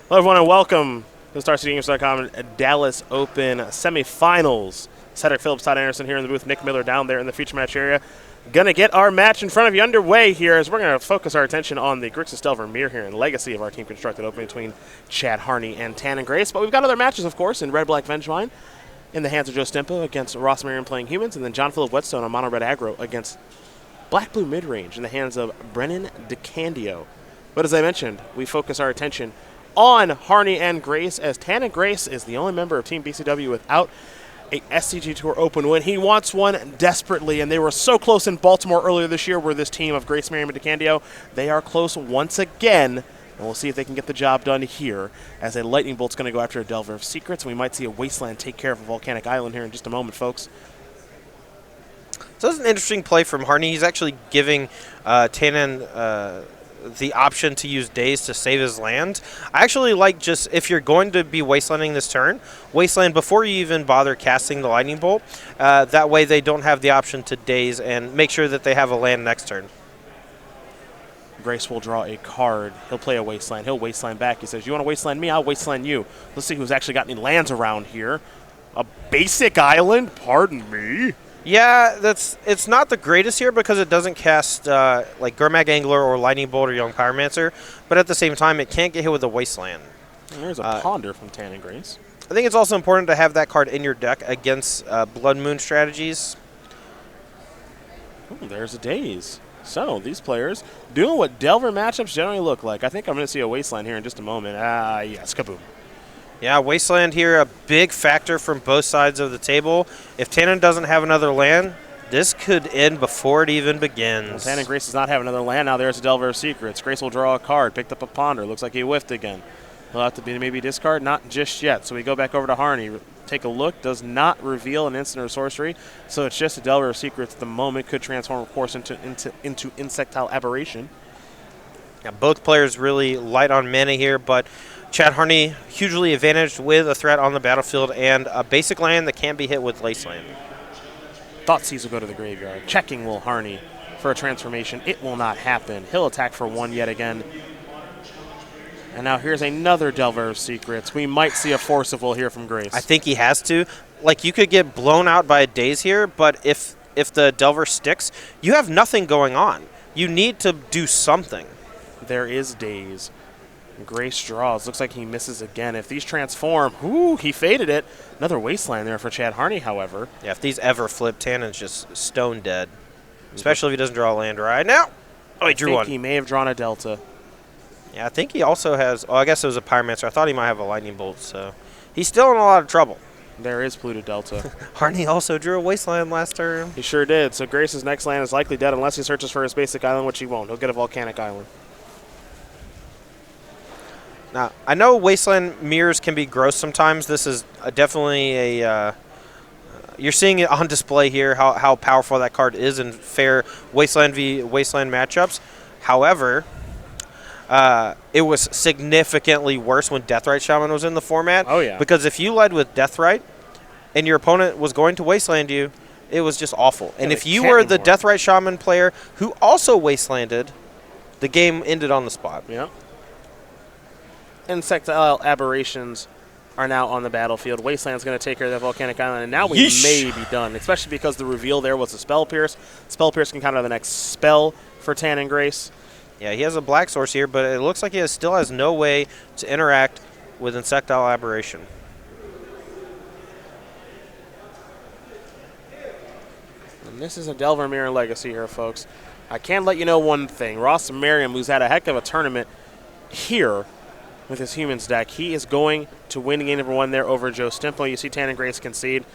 Hello, everyone, and welcome to StarCityGames.com Dallas Open Semifinals. Cedric Phillips, Todd Anderson here in the booth, Nick Miller down there in the feature match area. Gonna get our match in front of you underway here as we're gonna focus our attention on the Grixis Delver here and legacy of our team constructed open between Chad Harney and Tan and Grace. But we've got other matches, of course, in Red-Black Vengevine in the hands of Joe Stempo against Ross Merriam playing humans, and then John Philip Whetstone on Mono Red Aggro against Black-Blue Midrange in the hands of Brennan DeCandio. But as I mentioned, we focus our attention on Harney and Grace, as Tan and Grace is the only member of Team BCW without a SCG Tour Open win. He wants one desperately, and they were so close in Baltimore earlier this year where this team of Grace, Merriam, and DeCandio, they are close once again, and we'll see if they can get the job done here as a Lightning Bolt's going to go after a Delver of Secrets. We might see a Wasteland take care of a Volcanic Island here in just a moment, folks. So that's an interesting play from Harney. He's actually giving Tannen the option to use Daze to save his land. I actually like, just if you're going to be Wastelanding this turn, Wasteland before you even bother casting the Lightning Bolt. That way they don't have the option to Daze and make sure that they have a land next turn. Grace will draw a card. He'll play a Wasteland. He'll Wasteland back. He says, you want to Wasteland me? I'll Wasteland you. Let's see who's actually got any lands around here. A basic island? Pardon me? Yeah, it's not the greatest here because it doesn't cast like Gurmag Angler or Lightning Bolt or Young Pyromancer, but at the same time, it can't get hit with a Wasteland. And there's a Ponder from Tan and Grace. I think it's also important to have that card in your deck against Blood Moon strategies. Ooh, there's a Daze. So these players doing what Delver matchups generally look like. I think I'm going to see a Wasteland here in just a moment. Yes, kaboom. Yeah, Wasteland here, a big factor from both sides of the table. If Tannen doesn't have another land, this could end before it even begins. Well, Tan and Grace does not have another land. Now there's a Delver of Secrets. Grace will draw a card, picked up a Ponder. Looks like he whiffed again. He'll have to be maybe discard, not just yet. So we go back over to Harney. Take a look, does not reveal an instant or sorcery. So it's just a Delver of Secrets at the moment. Could transform, of course, into Insectile Aberration. Yeah, both players really light on mana here, but Chad Harney hugely advantaged with a threat on the battlefield and a basic land that can't be hit with Wasteland. Thoughtseize will go to the graveyard. Checking will Harney for a transformation. It will not happen. He'll attack for one yet again. And now here's another Delver of Secrets. We might see a Force of Will here from Grace. I think he has to. Like, you could get blown out by a Daze here, but if the Delver sticks, you have nothing going on. You need to do something. There is Daze. Grace draws. Looks like he misses again. If these transform, ooh, he faded it. Another Wasteland there for Chad Harney, however. Yeah, if these ever flip, Tannen's just stone dead. Especially if he doesn't draw a land right now. Oh, he drew one. I think he may have drawn a Delta. Yeah, I think he also has, I guess it was a Pyromancer. I thought he might have a Lightning Bolt, so he's still in a lot of trouble. There is Pluto Delta. Harney also drew a Wasteland last turn. He sure did. So Grace's next land is likely dead unless he searches for his basic island, which he won't. He'll get a Volcanic Island. Now, I know Wasteland mirrors can be gross sometimes. This is definitely a you're seeing it on display here, how powerful that card is in fair Wasteland v. Wasteland matchups. However, it was significantly worse when Deathrite Shaman was in the format. Oh, yeah. Because if you led with Deathrite and your opponent was going to Wasteland you, it was just awful. Yeah, and if you were the anymore. Deathrite Shaman player who also Wastelanded, the game ended on the spot. Yeah. Insectile Aberrations are now on the battlefield. Wasteland's going to take care of that Volcanic Island, and now we may be done, especially because the reveal there was a Spell Pierce. Spell Pierce can counter the next spell for Tan and Grace. Yeah, he has a black source here, but it looks like he still has no way to interact with Insectile Aberration. And this is a Delver Mirror Legacy here, folks. I can let you know one thing. Ross Merriam, who's had a heck of a tournament here with his humans deck, he is going to win game number one there over Joe Stempo. You see Tan and Grace concede.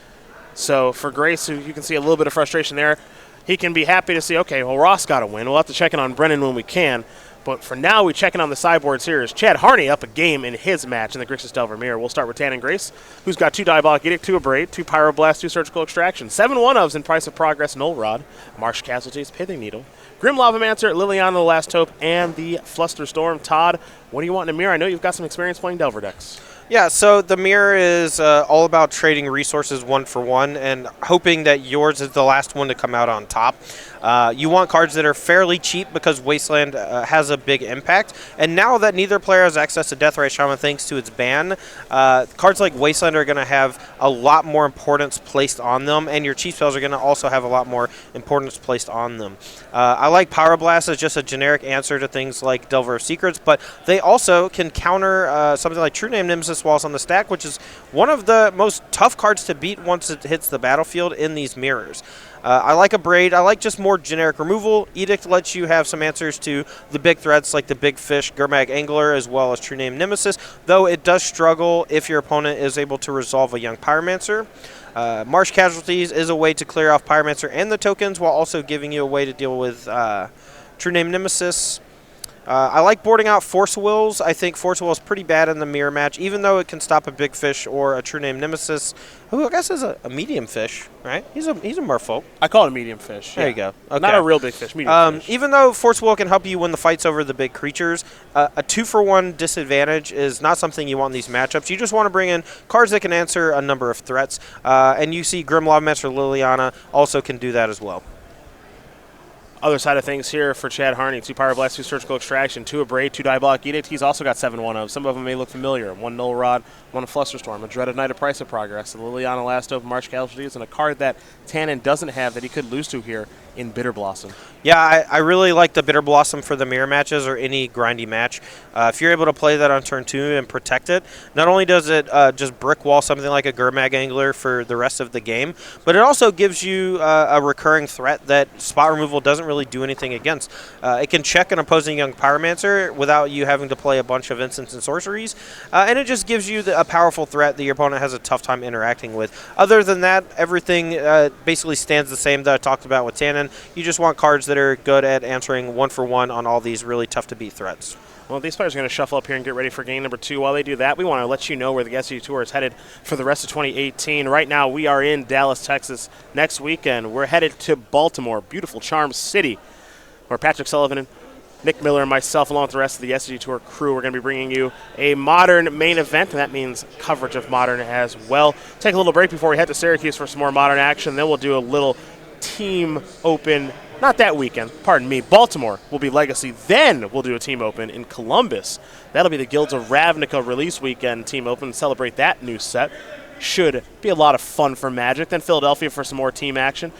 So for Grace, who you can see a little bit of frustration there, he can be happy to see, okay, well, Ross got a win. We'll have to check in on Brennan when we can. But for now, we check in on the sideboards here. Is Chad Harney up a game in his match in the Grixis Delver Mirror. We'll start with Tan and Grace, who's got 2 Diabolic Edict, 2 Abrade, 2 Pyroblast, 2 Surgical Extraction, 7 1-ofs in Price of Progress, Null Rod, Marsh Casualties, Pithing Needle, Grim Lavamancer, Liliana the Last Hope, and the Flusterstorm. Todd, what do you want in a mirror? I know you've got some experience playing Delver decks. Yeah, so the mirror is all about trading resources one for one and hoping that yours is the last one to come out on top. You want cards that are fairly cheap because Wasteland has a big impact. And now that neither player has access to Deathrite Shaman thanks to its ban, cards like Wasteland are going to have a lot more importance placed on them, and your cheap spells are going to also have a lot more importance placed on them. I like Power Blast as just a generic answer to things like Delver of Secrets, but they also can counter something like True Name Nemesis while it's on the stack, which is one of the most tough cards to beat once it hits the battlefield in these mirrors. I like Abrade. I like just more generic removal. Edict lets you have some answers to the big threats like the Big Fish, Gurmag Angler, as well as True Name Nemesis, though it does struggle if your opponent is able to resolve a Young Pyromancer. Marsh Casualties is a way to clear off Pyromancer and the tokens while also giving you a way to deal with True Name Nemesis. I like boarding out Force Wills. I think Force Will is pretty bad in the mirror match, even though it can stop a Big Fish or a True Name Nemesis, who I guess is a medium fish, right? He's a merfolk. I call it a medium fish. There you go. Okay. Not a real big fish, medium fish. Even though Force Will can help you win the fights over the big creatures, a 2-for-1 disadvantage is not something you want in these matchups. You just want to bring in cards that can answer a number of threats, and you see Grim Lavamancer Liliana also can do that as well. Other side of things here for Chad Harney, 2 Power Blast, 2 Surgical Extraction, 2 Abrade, 2 Diabolic Edict. He's also got 7-1 of. Some of them may look familiar. 1 Null Rod, 1 Flusterstorm, a Dreaded Knight of Price of Progress, a Liliana Last Hope, March Casualties, and a card that Tannen doesn't have that he could lose to here in Bitter Blossom. Yeah, I really like the Bitter Blossom for the mirror matches or any grindy match. If you're able to play that on turn 2 and protect it, not only does it just brick wall something like a Gurmag Angler for the rest of the game, but it also gives you a recurring threat that spot removal doesn't really do anything against. It can check an opposing Young Pyromancer without you having to play a bunch of instants and sorceries, and it just gives you a powerful threat that your opponent has a tough time interacting with. Other than that, everything basically stands the same that I talked about with Tannen. You just want cards that are good at answering 1-for-1 on all these really tough-to-beat threats. Well, these players are going to shuffle up here and get ready for game number 2. While they do that, we want to let you know where the SCG Tour is headed for the rest of 2018. Right now, we are in Dallas, Texas. Next weekend, we're headed to Baltimore, beautiful Charm City, where Patrick Sullivan and Nick Miller and myself, along with the rest of the SCG Tour crew, are going to be bringing you a Modern main event, and that means coverage of Modern as well. Take a little break before we head to Syracuse for some more Modern action. Then we'll do a little team open. Not that weekend, pardon me. Baltimore will be Legacy. Then we'll do a team open in Columbus. That'll be the Guilds of Ravnica release weekend team open. Celebrate that new set. Should be a lot of fun for Magic. Then Philadelphia for some more team action.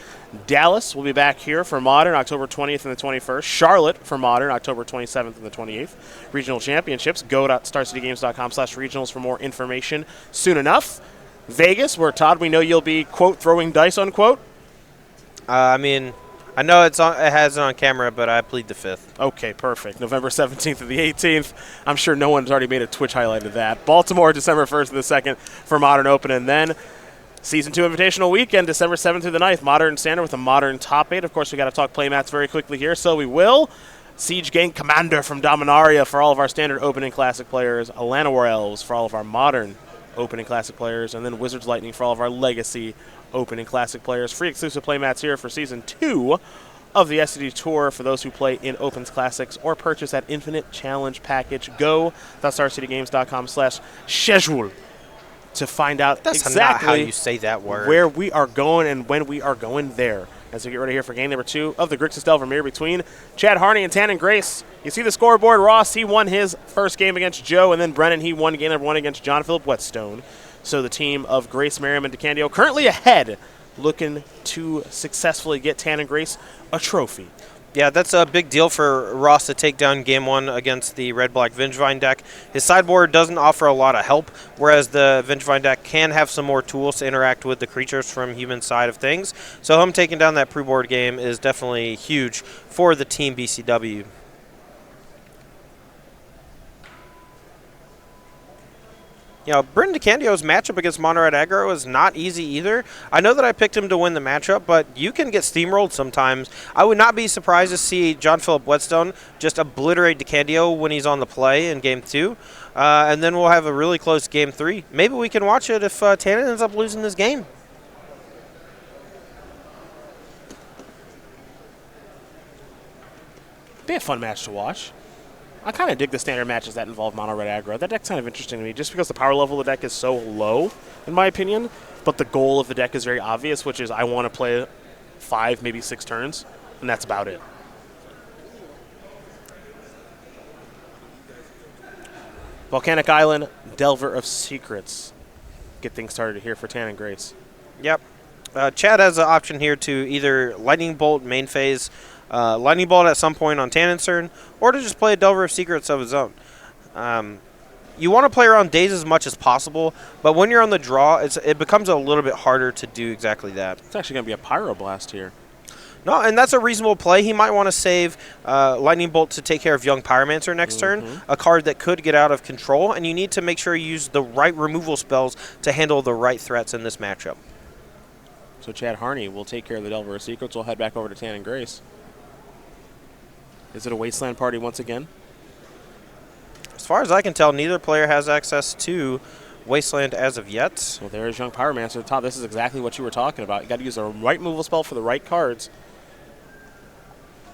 Dallas will be back here for Modern October 20th and the 21st. Charlotte for Modern October 27th and the 28th. Regional Championships. Go to starcitygames.com/regionals for more information soon enough. Vegas, where Todd, we know you'll be, quote, throwing dice, unquote. I mean, I know it has it on camera, but I plead the 5th. Okay, perfect. November 17th and the 18th. I'm sure no one's already made a Twitch highlight of that. Baltimore, December 1st and the 2nd for Modern Open. And then Season 2 Invitational Weekend, December 7th through the 9th. Modern Standard with a Modern Top 8. Of course, we got to talk playmats very quickly here, so we will. Siege Gang Commander from Dominaria for all of our Standard Open and Classic players. Alana War Elves for all of our Modern Open and Classic players. And then Wizards Lightning for all of our Legacy Open and Classic players. Free exclusive playmats here for Season 2 of the SCG Tour for those who play in Opens Classics or purchase that Infinite Challenge package. Go.starcitygames.com/schedule to find out That's exactly not how you say that word. Where we are going and when we are going there. As we get ready here for game number 2 of the Grixis Delver Mirror between Chad Harney and Tannen Grace. You see the scoreboard. Ross, he won his first game against Joe, and then Brennan, he won game number 1 against John Philip Whetstone. So the team of Grace, Merriam, and DeCandio currently ahead, looking to successfully get Tannen Grace a trophy. Yeah, that's a big deal for Ross to take down game 1 against the Red-Black Vengevine deck. His sideboard doesn't offer a lot of help, whereas the Vengevine deck can have some more tools to interact with the creatures from human side of things. So him taking down that pre-board game is definitely huge for the team BCW. You know, Brendan DeCandio's matchup against Mono-Red Aggro is not easy either. I know that I picked him to win the matchup, but you can get steamrolled sometimes. I would not be surprised to see John Philip Whetstone just obliterate DeCandio when he's on the play in Game 2. And then we'll have a really close Game 3. Maybe we can watch it if Tannen ends up losing this game. Be a fun match to watch. I kind of dig the standard matches that involve Mono-Red Aggro. That deck's kind of interesting to me just because the power level of the deck is so low, in my opinion. But the goal of the deck is very obvious, which is I want to play 5, maybe 6 turns and that's about it. Volcanic Island, Delver of Secrets. Get things started here for Tan and Grace. Yep. Chad has an option here to either Lightning Bolt main phase, Lightning Bolt at some point on Tannen's turn, or to just play a Delver of Secrets of his own. You want to play around days as much as possible, but when you're on the draw, it becomes a little bit harder to do exactly that. It's actually going to be a Pyroblast here. No, and that's a reasonable play. He might want to save Lightning Bolt to take care of Young Pyromancer next turn, a card that could get out of control, and you need to make sure you use the right removal spells to handle the right threats in this matchup. So Chad Harney will take care of the Delver of Secrets. We'll head back over to Tan and Grace. Is it a Wasteland party once again? As far as I can tell, neither player has access to Wasteland as of yet. Well, there's Young Pyromancer at the top. This is exactly what you were talking about. You got to use the right removal spell for the right cards.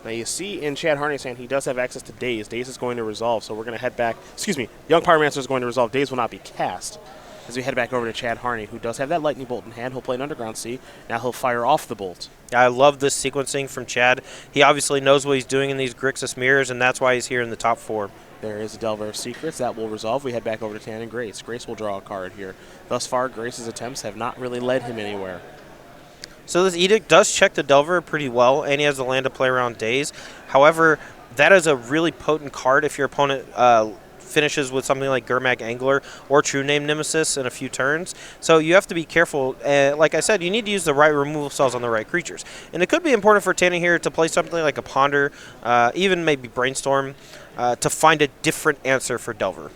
Now you see in Chad Harney's hand, he does have access to Daze. Daze is going to resolve, so we're going to head back. Excuse me, Young Pyromancer is going to resolve. Daze will not be cast. As we head back over to Chad Harney, who does have that Lightning Bolt in hand. He'll play an Underground Sea. Now he'll fire off the bolt. I love this sequencing from Chad. He obviously knows what he's doing in these Grixis mirrors, and that's why he's here in the top 4. There is a Delver of Secrets. That will resolve. We head back over to Tan and Grace. Grace will draw a card here. Thus far, Grace's attempts have not really led him anywhere. So this Edict does check the Delver pretty well, and he has the land to play around Daze. However, that is a really potent card if your opponent finishes with something like Gurmag Angler or True Name Nemesis in a few turns. So you have to be careful. Like I said, you need to use the right removal spells on the right creatures. And it could be important for Tanner here to play something like a Ponder, even maybe Brainstorm, to find a different answer for Delver.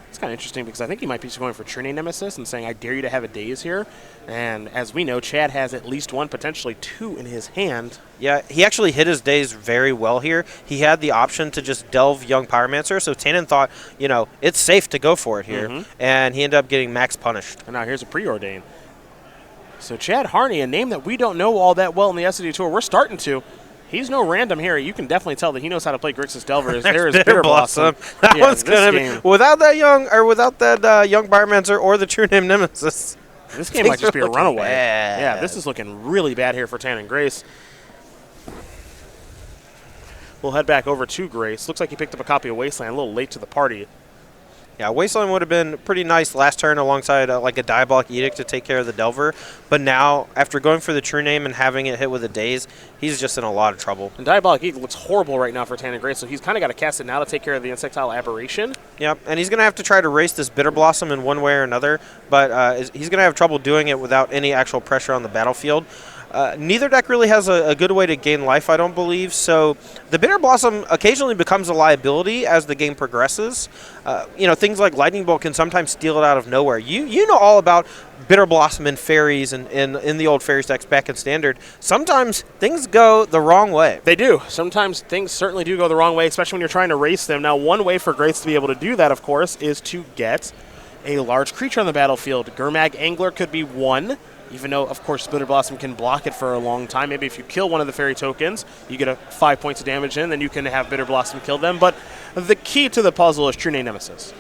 It's kind of interesting because I think he might be just going for True Name Nemesis and saying, I dare you to have a Daze here. And as we know, Chad has at least one, potentially 2 in his hand. Yeah, he actually hit his Daze very well here. He had the option to just delve Young Pyromancer, so Tannen thought, you know, it's safe to go for it here. And he ended up getting max punished. And now here's a Preordain. So Chad Harney, a name that we don't know all that well in the SCG Tour, we're starting to. He's no random here. You can definitely tell that he knows how to play Grixis Delver. There is Bitter Blossom. That one's gonna be without that Young Pyromancer or the True Name Nemesis. This game might just be a runaway. Bad. Yeah, this is looking really bad here for Tan and Grace. We'll head back over to Grace. Looks like he picked up a copy of Wasteland a little late to the party. Yeah, Wasteland would have been pretty nice last turn alongside like a Diabolic Edict to take care of the Delver. But now, after going for the True Name and having it hit with a Daze, he's just in a lot of trouble. And Diabolic Edict looks horrible right now for Tan and Grace, so he's kind of got to cast it now to take care of the Insectile Aberration. Yep, and he's going to have to try to race this Bitter Blossom in one way or another, but he's going to have trouble doing it without any actual pressure on the battlefield. Neither deck really has a good way to gain life, I don't believe. So the Bitter Blossom occasionally becomes a liability as the game progresses. You know, things like Lightning Bolt can sometimes steal it out of nowhere. You know all about Bitter Blossom and Fairies and in the old Fairies decks back in Standard. Sometimes things go the wrong way. They do. Sometimes things certainly do go the wrong way, especially when you're trying to race them. Now, one way for Grace to be able to do that, of course, is to get a large creature on the battlefield. Gurmag Angler could be one. Even though, of course, Bitter Blossom can block it for a long time. Maybe if you kill one of the fairy tokens, you get a 5 points of damage in, then you can have Bitter Blossom kill them. But the key to the puzzle is True Name Nemesis.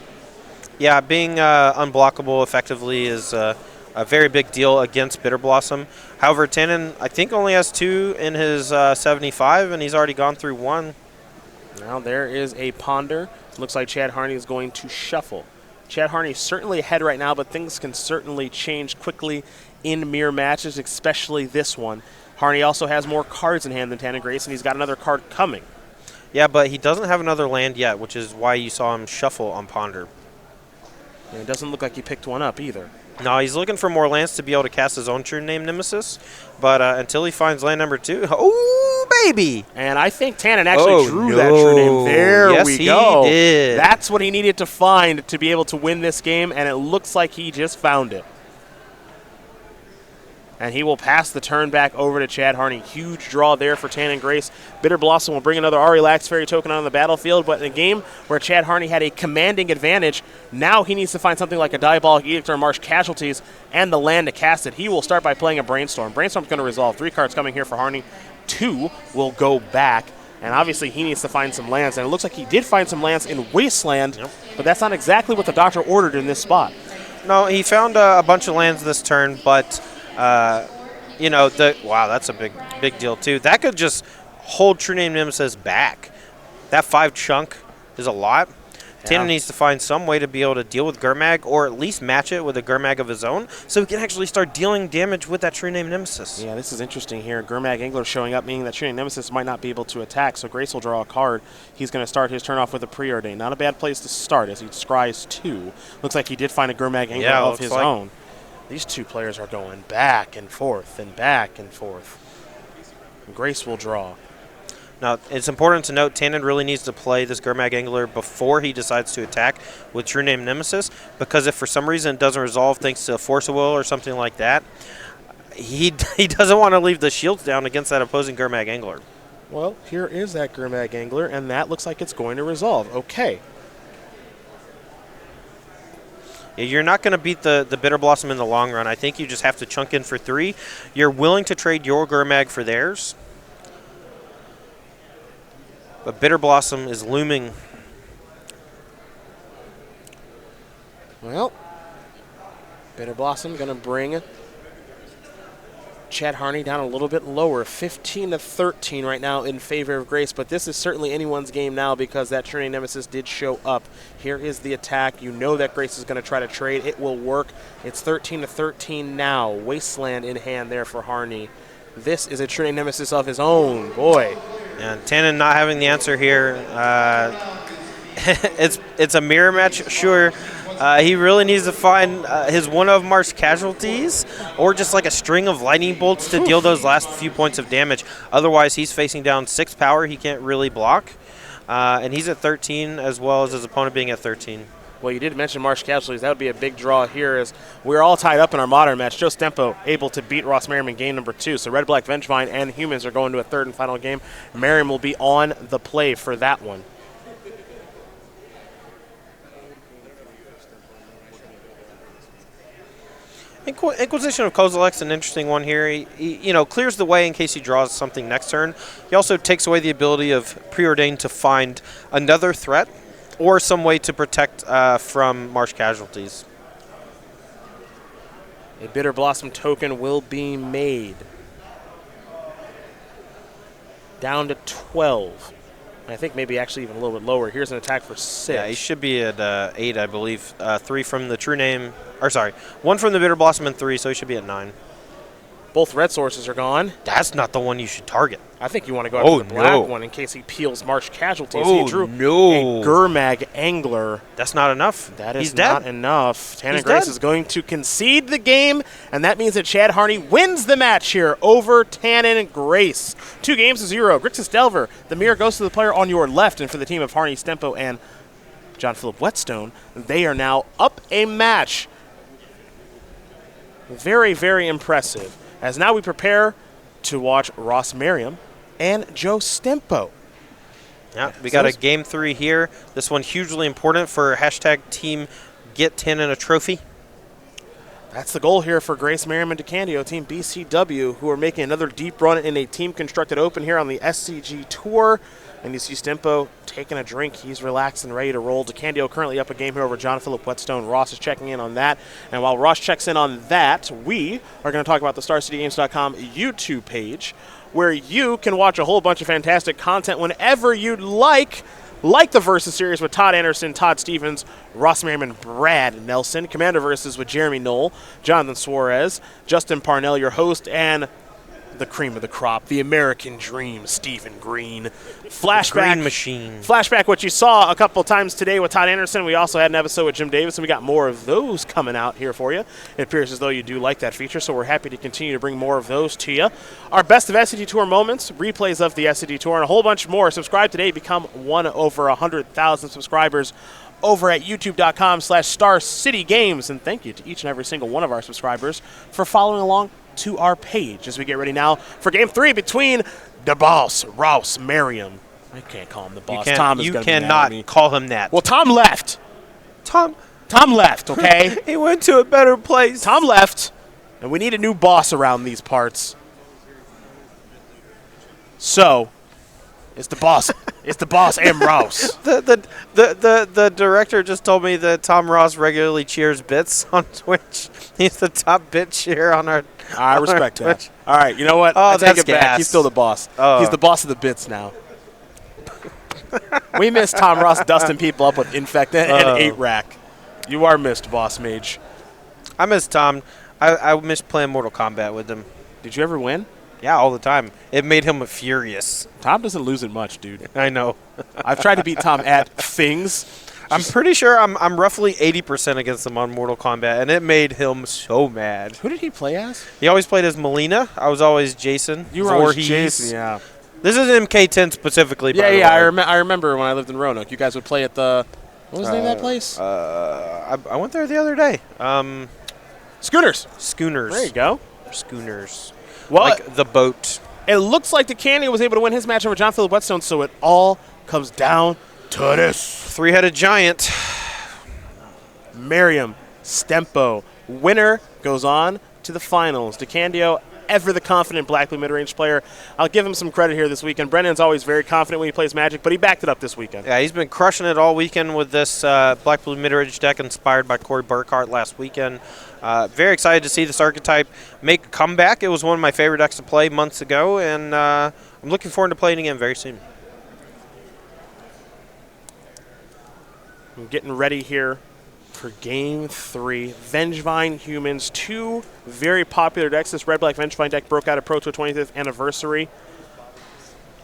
Yeah, being unblockable effectively is a very big deal against Bitter Blossom. However, Tannen, I think, only has 2 in his 75, and he's already gone through 1. Now there is a Ponder. Looks like Chad Harney is going to shuffle. Chad Harney is certainly ahead right now, but things can certainly change quickly in mirror matches, especially this one. Harney also has more cards in hand than Tan and Grace, and he's got another card coming. Yeah, but he doesn't have another land yet, which is why you saw him shuffle on Ponder. And it doesn't look like he picked one up either. No, he's looking for more lands to be able to cast his own True Name Nemesis, but until he finds land number 2, oh, baby! And I think Tannen actually drew that True Name. There we go. He did. That's what he needed to find to be able to win this game, and it looks like he just found it. And he will pass the turn back over to Chad Harney. Huge draw there for Tan and Grace. Bitter Blossom will bring another Aurillax Fairy token on the battlefield, but in a game where Chad Harney had a commanding advantage, now he needs to find something like a Diabolic Edict or Marsh Casualties and the land to cast it. He will start by playing a Brainstorm. Brainstorm's going to resolve. 3 cards coming here for Harney. 2 will go back, and obviously he needs to find some lands, and it looks like he did find some lands in Wasteland, but that's not exactly what the doctor ordered in this spot. No, he found a bunch of lands this turn, but... you know, wow, that's a big deal too. That could just hold True Name Nemesis back. That 5 chunk is a lot. Tannen needs to find some way to be able to deal with Gurmag, or at least match it with a Gurmag of his own, so he can actually start dealing damage with that True Name Nemesis. Yeah, this is interesting here. Gurmag Angler showing up, meaning that True Name Nemesis might not be able to attack, so Grace will draw a card. He's going to start his turn off with a Preordain. Not a bad place to start, as he scries 2. Looks like he did find a Gurmag Angler of his own. These two players are going back and forth and back and forth. Grace will draw. Now, it's important to note Tannen really needs to play this Gurmag Angler before he decides to attack with True Name Nemesis, because if for some reason it doesn't resolve thanks to Force of Will or something like that, he doesn't want to leave the shields down against that opposing Gurmag Angler. Well, here is that Gurmag Angler, and that looks like it's going to resolve. Okay. Yeah, you're not going to beat the Bitter Blossom in the long run. I think you just have to chunk in for 3. You're willing to trade your Gurmag for theirs. But Bitter Blossom is looming. Well, Bitter Blossom going to bring Chad Harney down a little bit lower, 15-13 right now in favor of Grace, but this is certainly anyone's game now because that True Name Nemesis did show up. Here is the attack. You know that Grace is going to try to trade. It will work. It's 13-13 now. Wasteland in hand there for Harney. This is a True Name Nemesis of his own. Boy. And Tannen not having the answer here. It's a mirror match, sure. He really needs to find his one of Marsh casualties, or just like a string of lightning bolts to deal those last few points of damage. Otherwise, he's facing down 6 power. He can't really block. And he's at 13, as well as his opponent being at 13. Well, you did mention Marsh casualties. That would be a big draw here, as we're all tied up in our modern match. Joe Stempo able to beat Ross Merriam in game number 2. So Red, Black, Vengevine and Humans are going to a third and final game. Merriam will be on the play for that one. Inquisition of Kozilek's an interesting one here. He clears the way in case he draws something next turn. He also takes away the ability of Preordain to find another threat or some way to protect from Marsh casualties. A Bitter Blossom token will be made. Down to 12. I think maybe actually even a little bit lower. Here's an attack for 6. Yeah, he should be at 8, I believe. 3 from the True Name. Or sorry, 1 from the Bitter Blossom and 3, so he should be at 9. Both red sources are gone. That's not the one you should target. I think you want to go after the black one in case he peels Marsh casualties. Oh, he drew no. a Gurmag Angler. That's not enough. That is He's not dead. enough. Tannen He's Grace dead. is going to concede the game, and that means that Chad Harney wins the match here over Tannen Grace. 2-0. Grixis Delver, the mirror goes to the player on your left, and for the team of Harney, Stempo, and John Philip Whetstone, they are now up a match. Very, very impressive. As now we prepare to watch Ross Merriam and Joe Stempo. Yeah, we got a game 3 here. This one hugely important for hashtag team get Tannen a trophy. That's the goal here for Grace Merriam and DeCandio, Team BCW, who are making another deep run in a team-constructed open here on the SCG Tour. And you see Stempo taking a drink. He's relaxed and ready to roll. DeCandio currently up a game here over John Philip Whetstone. Ross is checking in on that. And while Ross checks in on that, we are going to talk about the StarCityGames.com YouTube page, where you can watch a whole bunch of fantastic content whenever you'd like the Versus series with Todd Anderson, Todd Stevens, Ross Merriam, and Brad Nelson. Commander Versus with Jeremy Knoll, Jonathan Suarez, Justin Parnell, your host, and the cream of the crop, the American Dream, Stephen Green. Flashback Green machine. Flashback, what you saw a couple times today with Todd Anderson. We also had an episode with Jim Davis, and we got more of those coming out here for you. It appears as though you do like that feature, so we're happy to continue to bring more of those to you. Our best of SCG Tour moments, replays of the SCG Tour, and a whole bunch more. Subscribe today. Become one over 100,000 subscribers over at youtube.com/StarCityGames. And thank you to each and every single one of our subscribers for following along to our page as we get ready now for Game 3 between the boss, Ross Merriam. I can't call him the boss. Tom is you gonna be mad at cannot me. call him that. Well, Tom left. Tom left, okay? he went to a better place. Tom left, and we need a new boss around these parts. So, It's the boss. It's the boss, M. Ross. The director just told me that Tom Ross regularly cheers bits on Twitch. He's the top bit cheer on our. I respect that. Twitch. All right, you know what? Oh, I take it back. gas. He's still the boss. Oh. He's the boss of the bits now. We miss Tom Ross dusting people up with Infect and 8-rack. You are missed, Boss Mage. I miss Tom. I miss playing Mortal Kombat with him. Did you ever win? Yeah, all the time. It made him furious. Tom doesn't lose it much, dude. I know. I've tried to beat Tom at things. I'm pretty sure I'm roughly 80% against him on Mortal Kombat, and it made him so mad. Who did he play as? He always played as Melina. I was always Jason. You were always Voorhees. Jason, yeah. This is MK10 specifically, by the way. I remember when I lived in Roanoke. You guys would play at the... What was the name of that place? I went there the other day. Schooners. Schooners. There you go. Schooners. Well, like the boat. it looks like DeCandio was able to win his match over John Philip Whetstone, so it all comes down to this. Three-headed giant. Merriam, Stempo. Winner goes on to the finals. DeCandio, ever the confident Black Blue mid-range player. I'll give him some credit here this weekend. Brendan's always very confident when he plays Magic, but he backed it up this weekend. Yeah, he's been crushing it all weekend with this Black Blue mid-range deck inspired by Corey Burkhart last weekend. Very excited to see this archetype make a comeback. It was one of my favorite decks to play months ago, and I'm looking forward to playing again very soon. I'm getting ready here for Game 3. Vengevine Humans, two very popular decks. This Red-Black Vengevine deck broke out at Pro Tour 25th anniversary.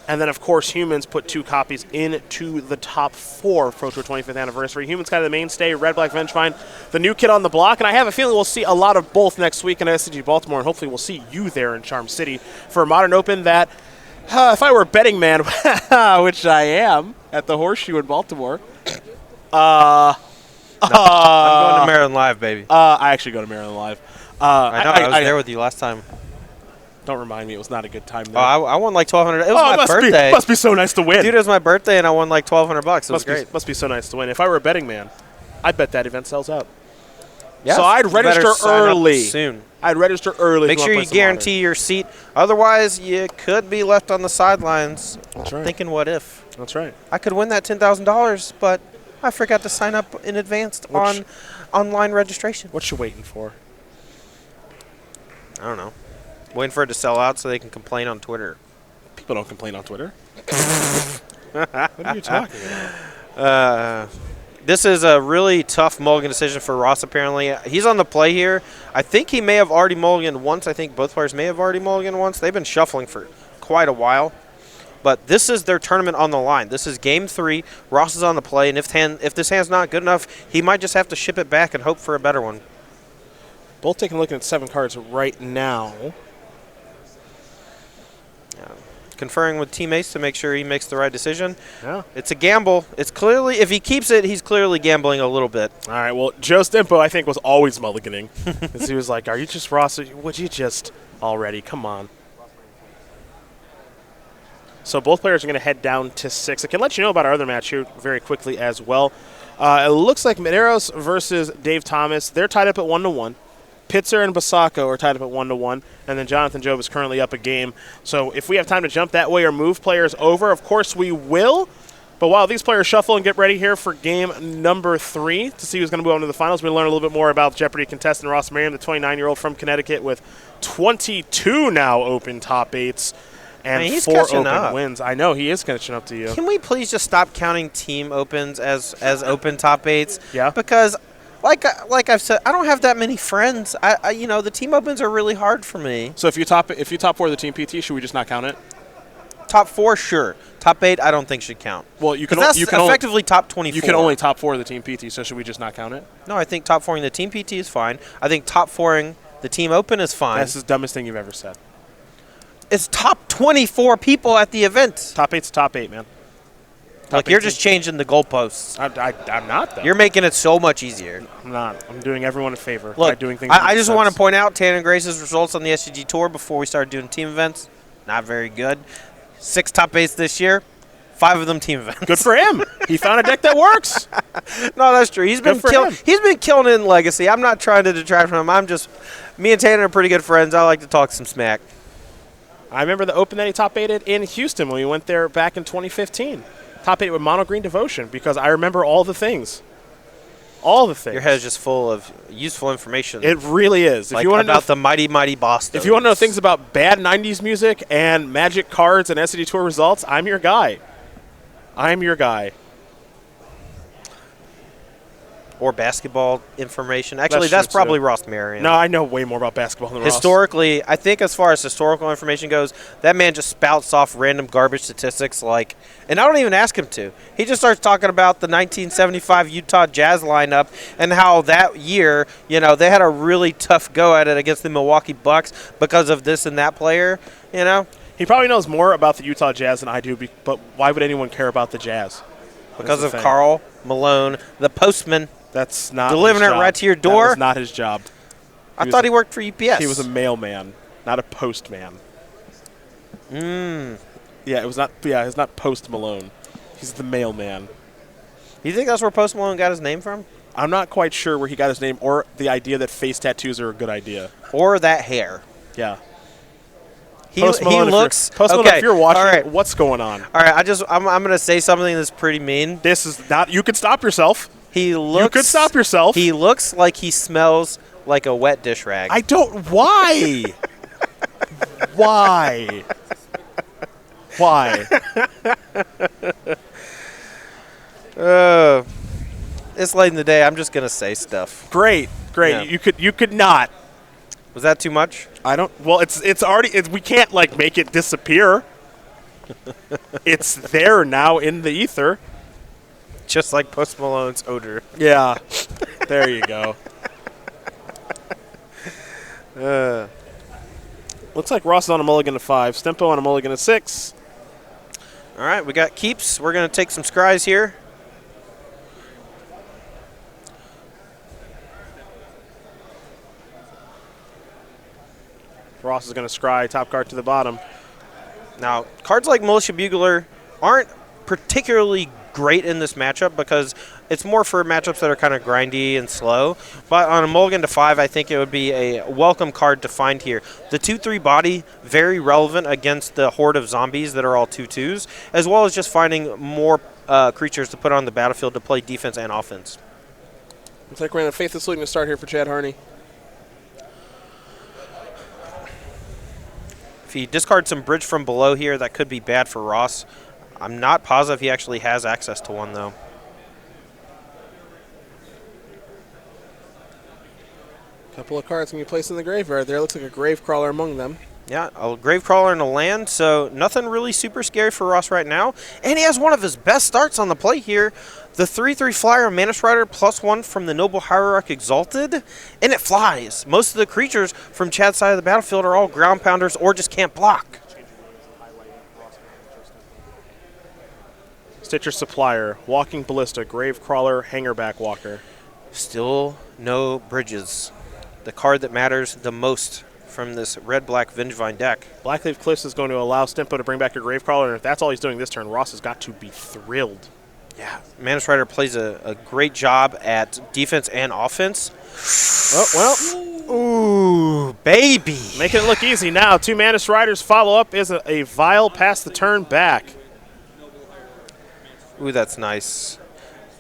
And then, of course, Humans put 2 copies into the top 4 Pro Tour 25th anniversary. Humans kind of the mainstay, Red-Black Vengevine, the new kid on the block. And I have a feeling we'll see a lot of both next week in SCG Baltimore, and hopefully we'll see you there in Charm City for a Modern Open that, if I were a betting man, which I am, at the Horseshoe in Baltimore, I'm going to Maryland Live, baby. I actually go to Maryland Live. I know. I was there with you last time. Don't remind me. It was not a good time there. I won like $1,200. It was my birthday. Must be so nice to win. Dude, it was my birthday, and I won like $1,200. It was great. Must be so nice to win. If I were a betting man, I bet that event sells out. Yeah, so I'd register early. Soon. I'd register early. Make sure you guarantee your seat. Otherwise, you could be left on the sidelines. That's right. Thinking, what if? That's right. I could win that $10,000, but I forgot to sign up in advance on online registration. What you waiting for? I don't know. Waiting for it to sell out so they can complain on Twitter. People don't complain on Twitter. What are you talking about? This is a really tough mulligan decision for Ross, apparently. He's on the play here. I think he may have already mulliganed once. I think both players may have already mulliganed once. They've been shuffling for quite a while. But this is their tournament on the line. This is Game 3. Ross is on the play, and if this hand's not good enough, he might just have to ship it back and hope for a better one. Both taking a look at 7 cards right now. Conferring with teammates to make sure he makes the right decision. Yeah. It's a gamble. It's clearly, if he keeps it, he's clearly gambling a little bit. All right, well, Joe Stempo, I think, was always mulliganing. Because he was like, are you just Ross? Would you just already? Come on. So both players are going to head down to 6. I can let you know about our other match here very quickly as well. It looks like Medeiros versus Dave Thomas. They're tied up at 1-1. Pitzer and Basako are tied up at 1-1, and then Jonathan Job is currently up a game. So if we have time to jump that way or move players over, of course we will. But while these players shuffle and get ready here for game number 3 to see who's going to move on to the finals, we learn a little bit more about Jeopardy contestant Ross Merriam, the 29-year-old from Connecticut with 22 now open top 8s and 4 open wins. I know, he is catching up to you. Can we please just stop counting team opens as open top 8s? Yeah. Because like I've said, I don't have that many friends. The team opens are really hard for me. So if you top 4 the team PT, should we just not count it? Top 4, sure. Top 8, I don't think should count. Well, you can effectively top 24. You can only top 4 the team PT. So should we just not count it? No, I think top 4ing the team PT is fine. I think top 4ing the team open is fine. That's the dumbest thing you've ever said. It's top 24 people at the event. Top 8's top 8, man. Look, you're just changing the goalposts. I'm not, though. You're making it so much easier. I'm not. I'm doing everyone a favor by doing things. I just want to point out Tannen Grace's results on the SCG Tour before we started doing team events. Not very good. 6 top 8s this year. 5 of them team events. Good for him. He found a deck that works. No, that's true. He's been killing it in Legacy. I'm not trying to detract from him. Me and Tannen are pretty good friends. I like to talk some smack. I remember the Open that he top 8'd in Houston when we went there back in 2015. Top 8 with Mono Green Devotion because I remember all the things. All the things. Your head is just full of useful information. It really is. Like if you want about the mighty, mighty Boston. If you want to know things about bad 90s music and Magic cards and SCG Tour results, I'm your guy. I'm your guy. Or basketball information. Actually, that's probably Ross Merriam. No, I know way more about basketball than Ross. Historically, I think as far as historical information goes, that man just spouts off random garbage statistics like, and I don't even ask him to. He just starts talking about the 1975 Utah Jazz lineup and how that year, you know, they had a really tough go at it against the Milwaukee Bucks because of this and that player, you know. He probably knows more about the Utah Jazz than I do, but why would anyone care about the Jazz? Because of Karl Malone, the postman. That's not delivering it right to your door. That was not his job. I thought he worked for UPS. He was a mailman, not a postman. Yeah, it was not. Yeah, it's not Post Malone. He's the mailman. You think that's where Post Malone got his name from? I'm not quite sure where he got his name, or the idea that face tattoos are a good idea, or that hair. Yeah. Post Malone, Post Malone, if you're watching, what's going on? All right, I'm going to say something that's pretty mean. This is not. You could stop yourself. You could stop yourself. He looks like he smells like a wet dish rag. I don't. Why? Why? Why? It's late in the day. I'm just gonna say stuff. Great. Yeah. You could not. Was that too much? I don't. Well, it's already. We can't like make it disappear. It's there now in the ether. Just like Post Malone's odor. Yeah. There you go. Looks like Ross is on a mulligan of 5. Stempo on a mulligan of 6. All right, we got keeps. We're going to take some scries here. Ross is going to scry top card to the bottom. Now, cards like Militia Bugler aren't particularly great in this matchup because it's more for matchups that are kind of grindy and slow. But on a mulligan to 5, I think it would be a welcome card to find here. The 2/3 body, very relevant against the horde of zombies that are all 2/2s, as well as just finding more creatures to put on the battlefield to play defense and offense. Looks like we're going to Faithless Looting to start here for Chad Harney. If he discards some Bridge from Below here, that could be bad for Ross. I'm not positive he actually has access to one, though. Couple of cards can be placed in the graveyard there. Looks like a Grave Crawler among them. Yeah, a Grave Crawler and a land, so nothing really super scary for Ross right now. And he has one of his best starts on the plate here. The 3/3 flyer Mana Strider +1 from the Noble Hierarch Exalted, and it flies. Most of the creatures from Chad's side of the battlefield are all ground pounders or just can't block. Stitcher Supplier, Walking Ballista, Grave Crawler, Hangerback Walker. Still no bridges. The card that matters the most from this red-black Vengevine deck. Blackleaf Cliffs is going to allow Stempo to bring back a Grave Crawler, and if that's all he's doing this turn, Ross has got to be thrilled. Yeah, Mana Strider plays a great job at defense and offense. Oh, well. Ooh, baby. Making it look easy now. 2 Mana Striders follow-up is a Vile pass the turn back. Ooh, that's nice.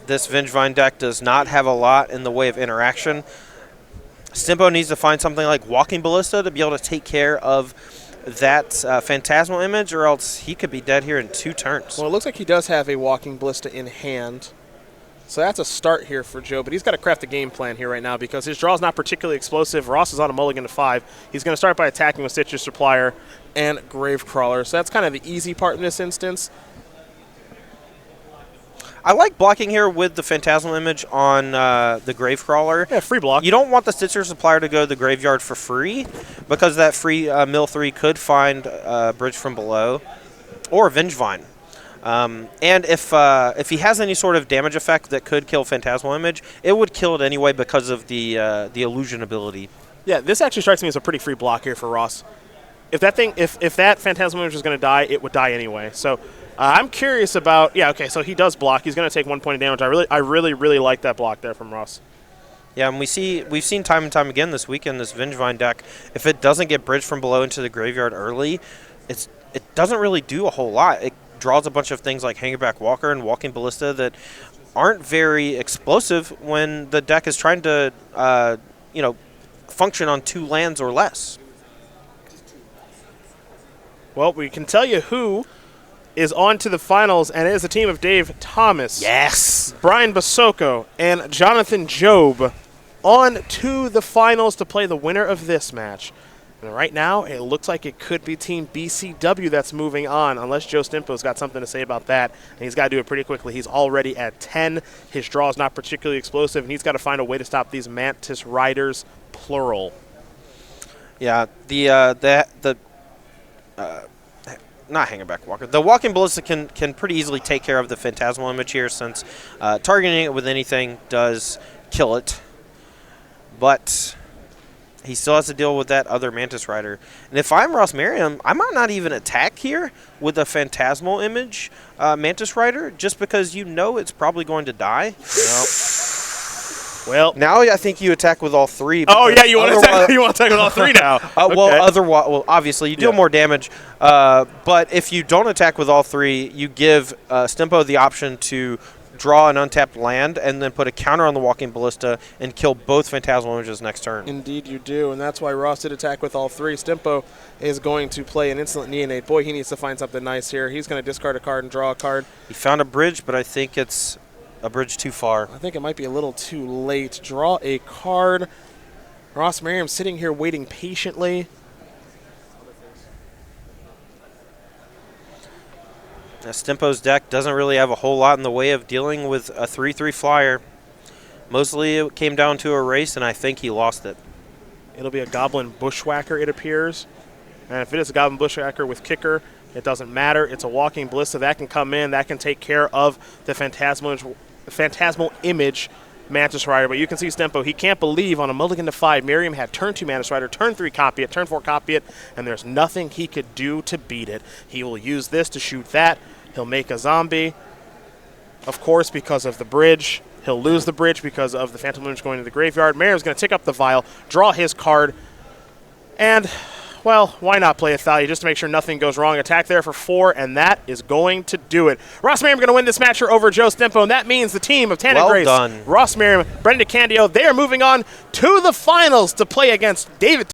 This Vengevine deck does not have a lot in the way of interaction. Stempo needs to find something like Walking Ballista to be able to take care of that Phantasmal Image, or else he could be dead here in 2 turns. Well, it looks like he does have a Walking Ballista in hand. So that's a start here for Joe, but he's got to craft a game plan here right now because his draw is not particularly explosive. Ross is on a mulligan to 5. He's going to start by attacking with Stitcher Supplier and Grave Crawler. So that's kind of the easy part in this instance. I like blocking here with the Phantasmal Image on the Grave Crawler. Yeah, free block. You don't want the Stitcher Supplier to go to the graveyard for free because that free mill 3 could find Bridge from Below or Vengevine. And if he has any sort of damage effect that could kill Phantasmal Image, it would kill it anyway because of the illusion ability. Yeah, this actually strikes me as a pretty free block here for Ross. If that thing, if that Phantasmal Image was going to die, it would die anyway. So I'm curious about. Yeah, okay. So he does block. He's going to take 1 point of damage. I really like that block there from Ross. Yeah, and we've seen time and time again this weekend this Vengevine deck. If it doesn't get Bridge from Below into the graveyard early, it doesn't really do a whole lot. It draws a bunch of things like Hangerback Walker and Walking Ballista that aren't very explosive when the deck is trying to, function on 2 lands or less. Well, we can tell you who is on to the finals, and it is the team of Dave Thomas. Yes. Brian Basoko and Jonathan Job on to the finals to play the winner of this match. And right now, it looks like it could be Team BCW that's moving on, unless Joe Stempo's got something to say about that. And he's got to do it pretty quickly. He's already at 10. His draw is not particularly explosive, and he's got to find a way to stop these Mantis Riders, plural. Yeah, not Hangerback Walker. The Walking Ballista can pretty easily take care of the Phantasmal Image here, since targeting it with anything does kill it. But he still has to deal with that other Mantis Rider. And if I'm Ross Merriam, I might not even attack here with a Phantasmal Image Mantis Rider, just because it's probably going to die. Well, now I think you attack with all 3. Oh yeah, you want to attack with all 3 now. Okay. Well, obviously you deal more damage. But if you don't attack with all 3, you give Stempo the option to draw an untapped land and then put a counter on the Walking Ballista and kill both Phantasmal Images next turn. Indeed you do, and that's why Ross did attack with all 3. Stempo is going to play an Instant Neonate. Boy, he needs to find something nice here. He's going to discard a card and draw a card. He found a bridge, but I think it's a bridge too far. I think it might be a little too late. Draw a card. Ross Merriam sitting here waiting patiently. Now, Stempo's deck doesn't really have a whole lot in the way of dealing with a 3/3 flyer. Mostly it came down to a race, and I think he lost it. It'll be a Goblin Bushwhacker, it appears. And if it is a Goblin Bushwhacker with kicker, it doesn't matter. It's a Walking Ballista that can come in, that can take care of the Phantasmal Image Mantis Rider. But you can see Stempo, he can't believe on a mulligan to 5, Merriam had turn 2 Mantis Rider, turn 3 copy it, turn 4 copy it, and there's nothing he could do to beat it. He will use this to shoot that. He'll make a zombie, of course, because of the bridge. He'll lose the bridge because of the Phantom Image going to the graveyard. Merriam's going to tick up the vial, draw his card, and, well, why not play a Thalia just to make sure nothing goes wrong? Attack there for 4, and that is going to do it. Ross Merriam going to win this match here over Joe Stempo, and that means the team of Tana Grace, done. Ross Merriam, Brendan DeCandio, they are moving on to the finals to play against David